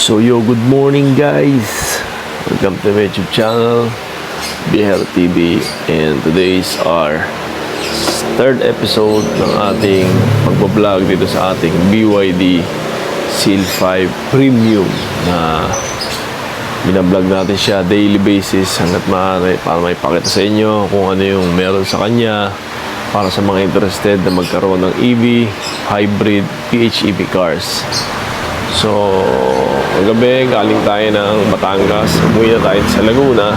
Good morning guys. Welcome to my YouTube channel, BHR TV. And today's our third episode ng ating pagbablog dito sa ating BYD Seal 5 Premium na binablog natin siya daily basis hanggat maaari para may pakita sa inyo kung ano yung meron sa kanya para sa mga interested na magkaroon ng EV, hybrid, PHEV cars. So, kagabi, galing tayo ng Batangas. Umuwi na tayo sa Laguna.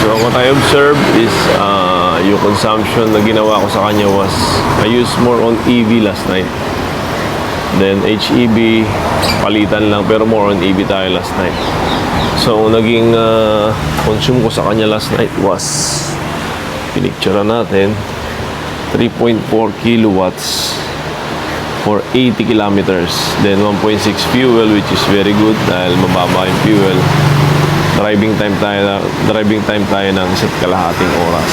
So, what I observed is yung consumption na ginawa ko sa kanya was I used more on EV last night. Then, HEV, palitan lang. Pero more on EV tayo last night. So, naging consume ko sa kanya last night was pinicture natin 3.4 kilowatts for 80 kilometers. Then 1.6 fuel, which is very good dahil mababa yung fuel. Driving time tayo ng isa't kalahating oras.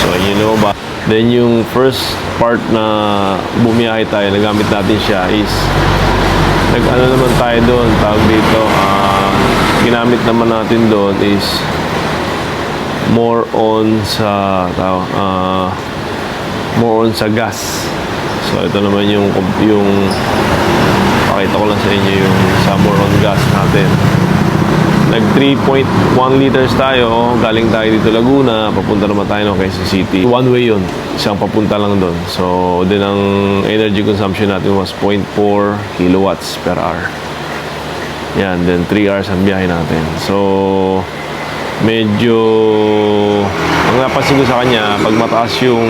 So you know ba, then yung first part na bumiyahe tayo, nagamit natin siya is nag-ano naman tayo doon, tawag dito, ginamit naman natin doon is more on sa gas. So ito naman yung pakita ko lang sa inyo yung sa more on gas natin. Nag 3.1 liters tayo, galing tayo dito Laguna, papunta naman tayo ng Quezon City. One way yun, isang papunta lang doon. So then ang energy consumption natin was 0.4 kilowatts per hour. Yan, then 3 hours ang biyahe natin. So medyo ang napansin ko sa kanya, pag mataas yung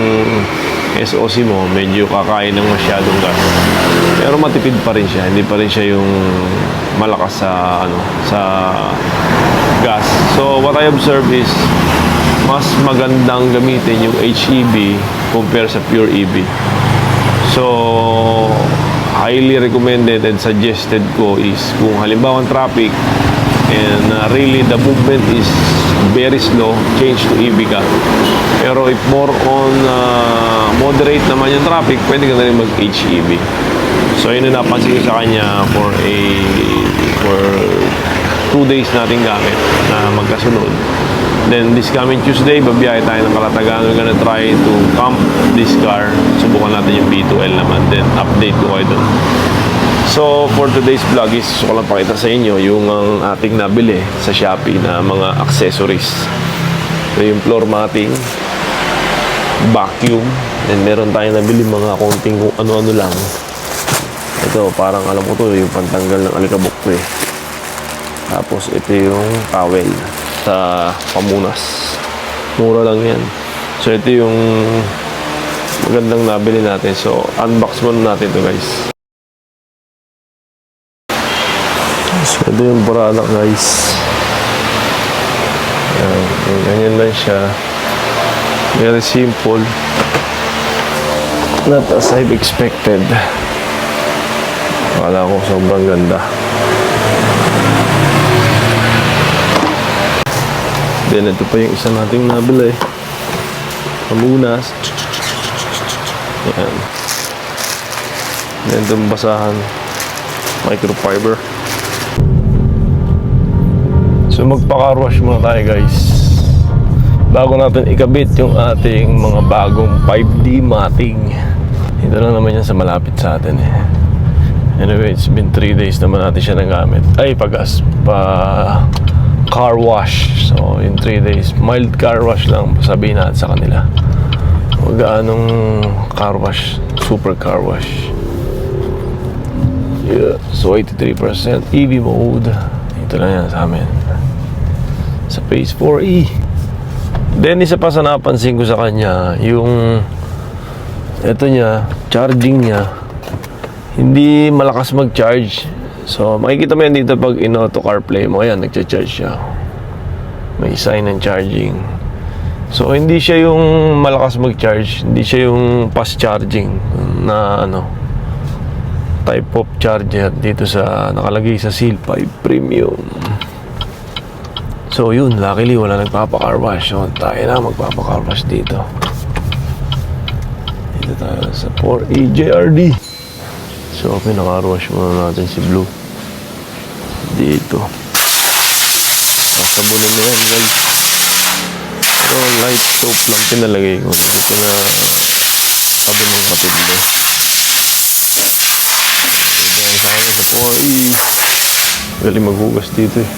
SOC mo, medyo kakain ng masyadong gas. Pero matipid pa rin siya. Hindi pa rin siya yung malakas sa gas. So what I observe is mas magandang gamitin yung HEV compare sa pure EV. So highly recommended and suggested ko is kung halimbawa ang traffic and really the movement is very slow, change to EV ka. Pero if more on moderate naman yung traffic, pwede ka na rin mag-HEV. So yun yung napansin ko sa kanya for 2 days natin gamit na magkasunod. Then this coming Tuesday, babiyahe tayo ng Kalatagan. We're gonna try to camp this car. Subukan natin yung B2L naman. Then update ko kayo dun. So for today's vlog is gusto ko lang pakita sa inyo yung ating nabili sa Shopee na mga accessories. So yung floor matting, vacuum, then meron tayong nabili mga konting kung ano-ano lang. Ito parang alam ko to yung pantanggal ng alikabok to eh. Tapos ito yung towel sa pamunas, mura lang yan. So ito yung magandang nabili natin. So unbox muna natin to guys. So ito yung product guys. Yan, ganyan lang siya. Very simple. Not as I've expected. Akala ko sobrang ganda. Then ito pa yung isa nating nabili. Pamunas. Yan. Then itong basahan. Microfiber. So magpa-car wash muna tayo guys bago natin ikabit yung ating mga bagong 5D matting. Ito lang naman yan sa malapit sa atin eh. Anyway, it's been 3 days naman natin siya nagamit. Ay, car wash. So in 3 days, mild car wash lang sabihin natin sa kanila. Huwag anong car wash, super car wash. Yeah. So 83% EV mode. Ito lang yan sa amin sa Phase 4E. Then isa pa sa napansin ko sa kanya, yung ito niya, charging niya hindi malakas mag-charge. So makikita mo yan dito pag in-auto CarPlay mo, ayan, nagcha-charge siya. May sign ng charging. So hindi siya yung malakas mag-charge, hindi siya yung fast charging na type of charger dito sa nakalagay sa Seal 5 Premium. So yun, luckily wala nagpapa-car wash. So tayo na magpapa-car wash dito. Dito tayo sa 4E JRD. So pinaka-car wash muna natin si Blue. dito. Sabunin mo yan, guys. So, light soap lang pinalagay ko. Ito na sabi ng kapatid mo. Ayan, sa akin sa 4E. Galing maghugas dito eh.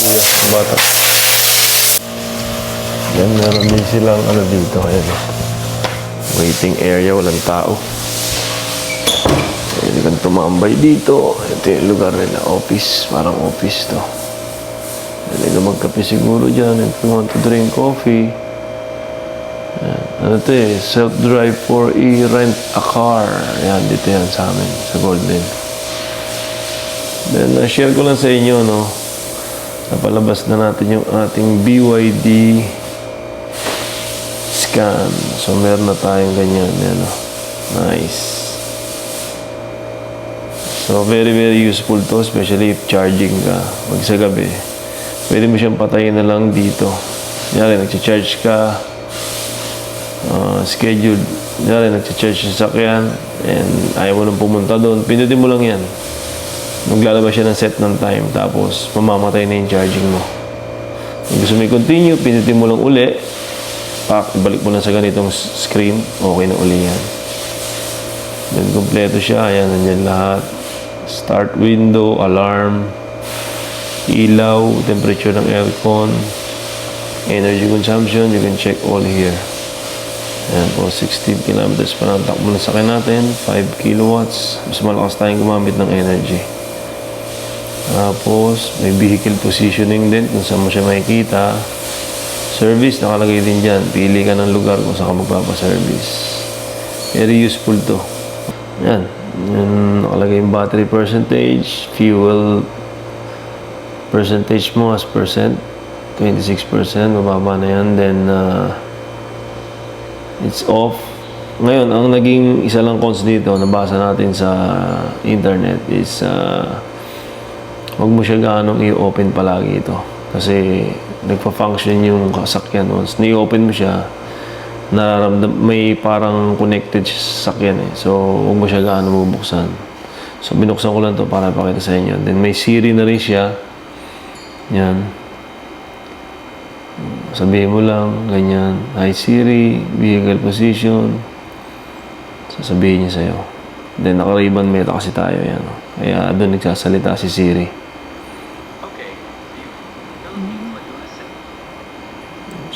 Iyak ang bata. Yan, meron din silang ano dito. Ayan. Waiting area, walang tao. Pwede kang tumambay dito. Ito yung lugar nila, office. Parang office to. Pwede ka magkape siguro dyan if you want to drink coffee. Ayan. Ano ito eh, self-drive 4E, rent a car. Ayan, dito yan sa amin, sa Golden. Then, share ko lang sa inyo, no. Napalabas na natin yung ating BYD scan. So, meron na tayong ganyan. Yan, no. Nice. So, very, very useful to, especially if charging ka. Pag sa gabi, pwede mo siyang patayin na lang dito. Yan, nag-charge ka, scheduled. Yan, nag-charge sa sakyan, and ayaw mo nang pumunta doon. Pindutin mo lang yan. Maglalabas siya ng set ng time, tapos mamamatay na yung charging mo. Kung gusto mo i-continue, pindutin mo lang uli. Balik mo na sa ganitong screen, okay na uli yan. Then, kompleto siya. Ayan, nandiyan lahat. Start window, alarm, ilaw, temperature ng aircon, energy consumption, you can check all here. Ayan po, 16 kilometers pa lang takbo na sa akin natin, 5 kilowatts. Mas malakas tayong gumamit ng energy. Tapos, may vehicle positioning din kung saan mo siya makikita. Service, nakalagay din dyan. Pili ka ng lugar kung saan ka magpapaservice. Very useful to. Yan. Yan, nakalagay yung battery percentage, fuel percentage mo as percent, 26%, mababa na yan. Then, it's off. Ngayon, ang naging isa lang cons dito, nabasa natin sa internet, is huwag mo siya gaano i-open palagi ito. Kasi nagpa-function yung sasakyan. Once ni-open mo siya, may parang connected sa sasakyan eh. So, huwag mo siya gaano bubuksan. So, binuksan ko lang to para pakita sa inyo. Then, may Siri na rin siya. Yan. Sabihin mo lang, ganyan. Hi Siri, vehicle position. Sasabihin niya sa'yo. Then, naka-ribbon meta kasi tayo. Yan. Kaya, doon nagsasalita si Siri.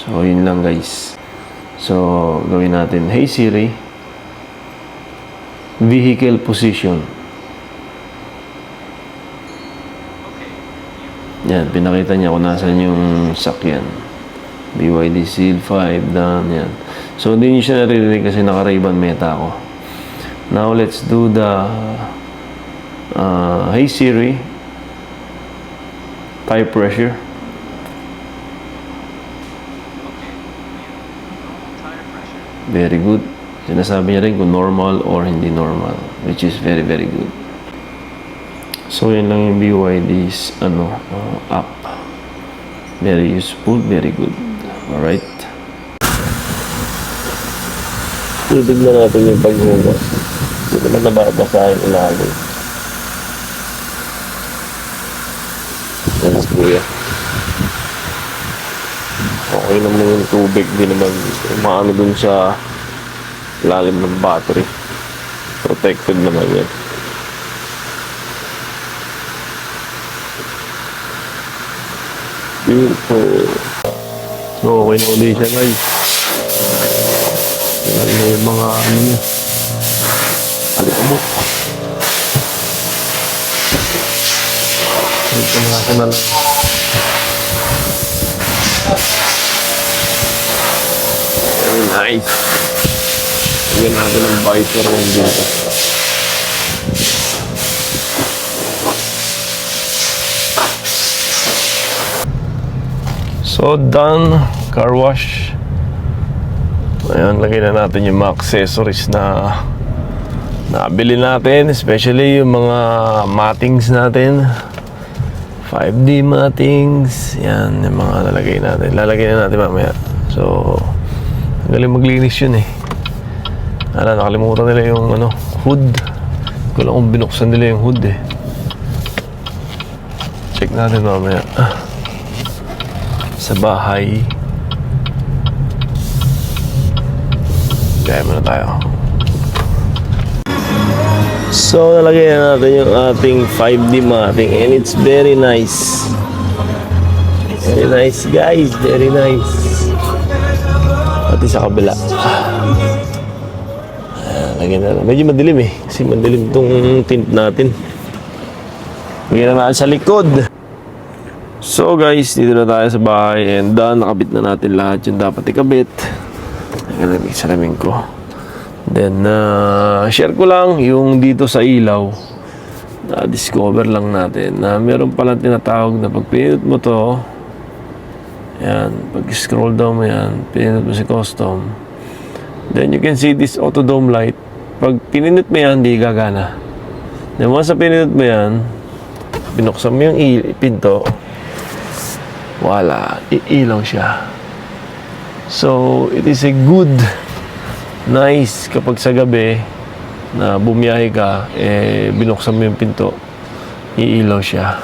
So, yun lang guys. So, gawin natin. Hey Siri, vehicle position. Yan, pinakita niya kung nasan yung sakyan. BYD Seal 5, done, yan. So, hindi niyo siya naririnig kasi naka-ribbon meta ako. Now, let's do the Hey Siri, tire pressure. Very good. Sinasabi niya rin kung normal or hindi normal, which is very, very good. So, yan lang yung BYD's app. Very useful, very good. Alright. Tubig na natin yung paghugas. Hindi naman nababasa yung ilalim. Yes, kuya. Okay naman yung tubig, di naman umaano dun sa lalim ng battery. Protected naman yan. Beautiful. So, okay na ulit siya guys. Yan na yung mga ano niya. Alikabok. Ito nga ka na lang. Very nice. Lagyan natin ng visor yung dito. So, done. Car wash. Ayan, lagyan na natin yung mga accessories na nabili natin. Especially yung mga mattings natin. 5D mattings. Yan, yung mga lalagay natin. Lalagay na natin mamaya. So, galing maglinis yun eh. Nakalimutan nila yung hood. ko lang kung binuksan nila yung hood eh. Check natin mamaya. Sa bahay. Kaya muna tayo. So, nalagay na natin yung ating 5D mating and it's very nice. Very nice guys, very nice. Pati sa kabila. Lagyan na. Medyo madilim eh. Kasi madilim tong tint natin. Lagyan na natin sa likod. So guys, dito na tayo sa bahay and done. Nakabit na natin lahat yung dapat ikabit. Nagalamig sa lamin ko. Then, share ko lang yung dito sa ilaw. Na-discover lang natin na meron palang tinatawag na pag pinindot mo to, yan, pag scroll down mo yan, pinindot mo si custom, then you can see this auto dome light. Pag pinindot mo yan, hindi gagana. Then once na pinindot mo yan, binuksan mo yung pinto, wala, iilaw siya. So, it is a good, nice kapag sa gabi na bumiyahe ka, binuksan mo yung pinto, iilaw siya.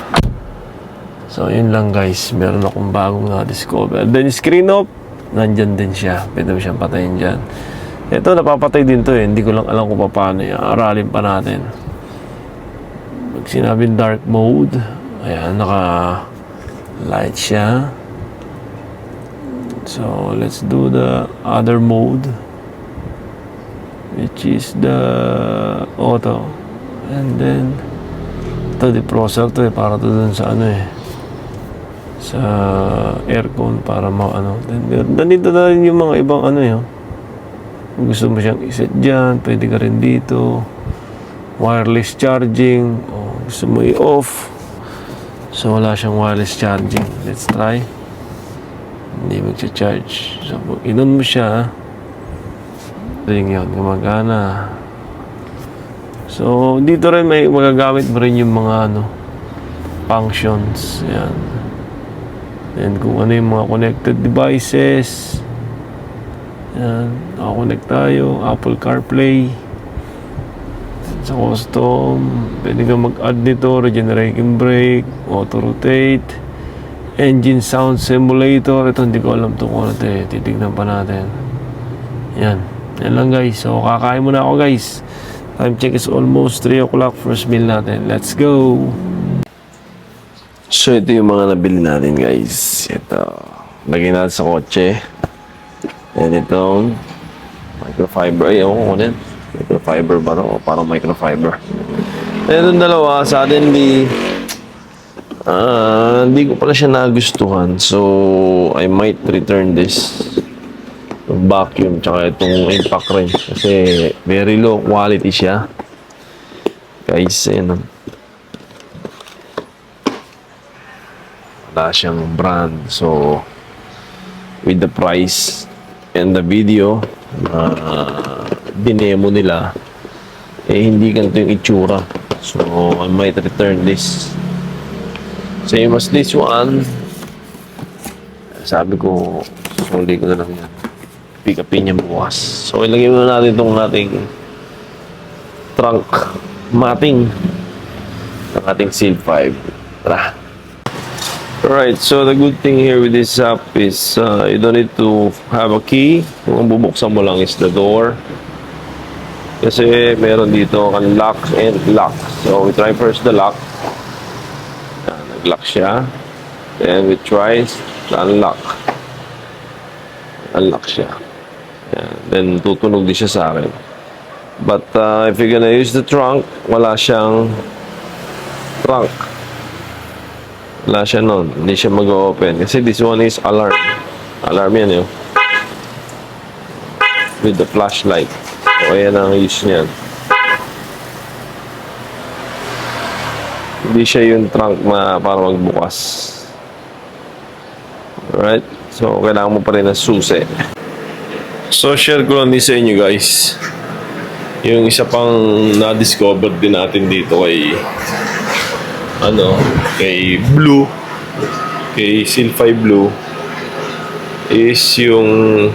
So, yun lang guys. Meron akong bagong na-discover. Then, screen off, nandyan din siya. Pwede mo siyang patayin dyan. Ito, napapatay din to eh. Hindi ko lang alam kung paano yan. Aralin pa natin. Pag sinabing dark mode, ayan, naka-light siya. So, let's do the other mode, which is the auto. And then, ito, defroster to eh. Para to dun sa ano eh. Sa aircon para ano. Nandito na rin yung mga ibang ano yun. Kung gusto mo siyang iset dyan, pwede ka rin dito. Wireless charging. O gusto mo i-off. So wala siyang wireless charging. Let's try. Hindi magsa-charge. So kung inon mo siya, ring yun, gumagana. So dito rin may magagamit mo rin yung mga ano, functions. Yan. Then kung ano yung mga connected devices, yan, nakakonect tayo, Apple CarPlay. Sa custom, pwede ka mag-add nito, regenerating brake, auto rotate, engine sound simulator. Ito hindi ko alam ito kung ano ito eh, titignan pa natin. Yan, yan lang guys. So kakain muna ako guys. Time check is almost 3 o'clock, first meal natin. Let's go! So, ito yung mga nabili natin, guys. Ito. Lagyan natin sa kotse. And itong microfiber. Ay, ewan ko din. Microfiber ba ito? O parang microfiber. And itong dalawa, suddenly, hindi ko pala siya nagustuhan. So, I might return this. Vacuum, tsaka itong impact rin. Kasi, very low quality siya. Guys, yun. Wala siyang brand. So, with the price and the video na dinemo nila, hindi ganito yung itsura. So, I might return this. Same as this one. Sabi ko, suli ko na lang yan. Pick upin niya bukas. So, ilagay muna natin itong ating trunk matting ng ating Seal 5. Tara! Alright, so the good thing here with this app is you don't need to have a key. Kung bubuksan mo lang is the door. Kasi meron dito kang lock and lock. So we try first the lock. Nag-lock siya. Then we try the unlock. Unlock siya. Then tutunog din siya sa akin. But if you're gonna use the trunk, wala siyang trunk. Wala siya nun. Hindi siya mag-open. Kasi this one is alarm. Alarm yan yun. With the flashlight. So, ayan ang use niyan. Hindi siya yung trunk na para magbukas. Alright? So, kailangan mo pa rin ng susi. So, share ko lang din sa inyo guys. Yung isa pang na-discover din natin dito kay kay Blue, kay Seal 5 Blue, is yung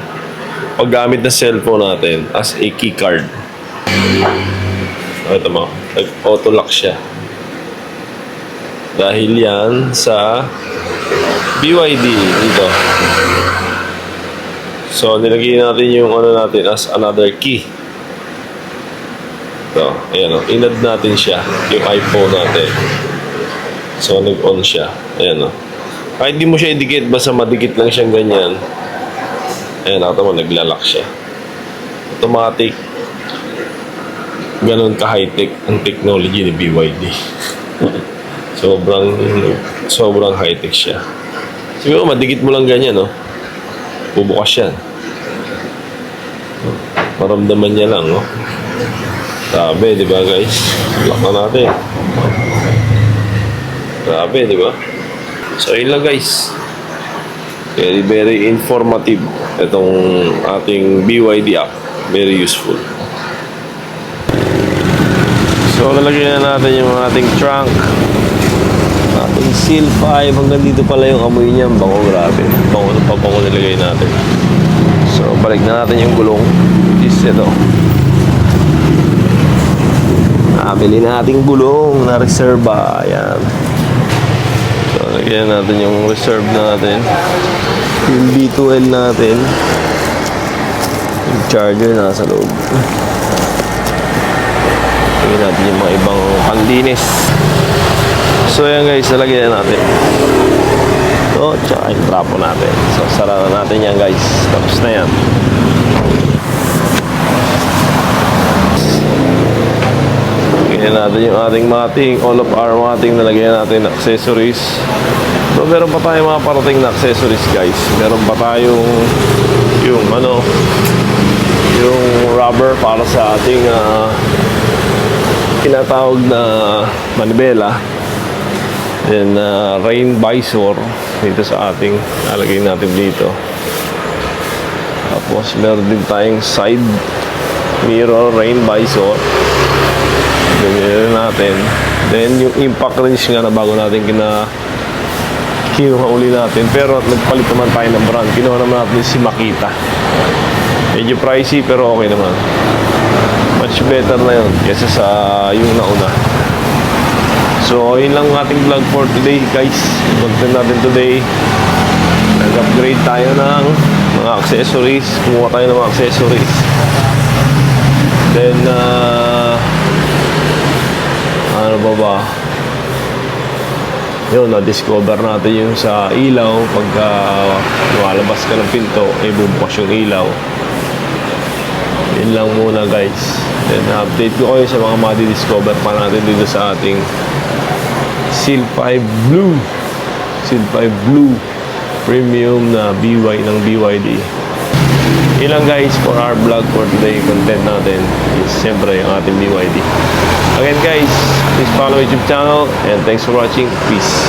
paggamit ng cellphone natin as a key card. Ito mo, nag-auto lock siya. Dahil yan sa BYD dito. So, nilagay natin yung ano natin as another key. Ito, ayan o. Inad natin siya, yung iPhone natin. So, nag-on siya. Ayan o. Kahit di mo siya idikit, basta madikit lang siyang ganyan. Ayan, nakita mo, naglalak siya. Automatic. Ganon ka-high-tech ang technology ni BYD. sobrang high-tech siya. Siguro, madikit mo lang ganyan, no? Bubukas yan. Maramdaman niya lang, no? Grabe, di ba, guys? Lock na natin. Grabe, di ba? So, yun lang, guys. Very, very informative itong ating BYD app. Very useful. So, lalagyan na natin yung ating trunk. Ating Seal 5. Hanggang dito pala yung amoy niya. Bango, grabe. Bango na pabango nilagay natin. So, balik na natin yung gulong. Is ito. Bili na ating gulong na reserva. Ayan. So, lagyan natin yung reserve natin. Yung B2L natin. Yung charger nasa loob. Lagyan natin yung mga ibang panlinis. So, ayan guys. Lagyan natin. So, tsaka yung trapo natin. So, sara na natin yan guys. Tapos na yan. Lagyan natin yung ating mating, all of our mating, nalagyan natin accessories. So, meron pa tayong mga parating na accessories guys. Meron pa tayong yung rubber para sa ating tinatawag na manibela. Then rain visor dito sa ating nalagay natin dito. Tapos meron din tayong side mirror rain visor. Ganyan natin. Then yung impact wrench nga na bago natin kinuha uli natin. Pero nagpalit naman tayo ng brand. Kinuha naman natin si Makita. Medyo pricey pero okay naman. Much better na yun kesa sa yung nauna. So yun lang ating vlog for today guys. Content natin today. Nag-upgrade tayo ng mga accessories. Kumuha tayo ng mga accessories. Then ano ba? Yun, na-discover natin yung sa ilaw. Pagka lumalabas ka ng pinto, bubukas yung ilaw. Yun lang muna guys. Then update ko kayo sa mga madi-discover pa natin dito sa ating Seal 5 Blue. Seal 5 Blue Premium na ng BYD. Yun lang guys for our vlog for today. Content natin is siyempre yung ating BYD. Again guys, please follow my YouTube channel and thanks for watching. Peace.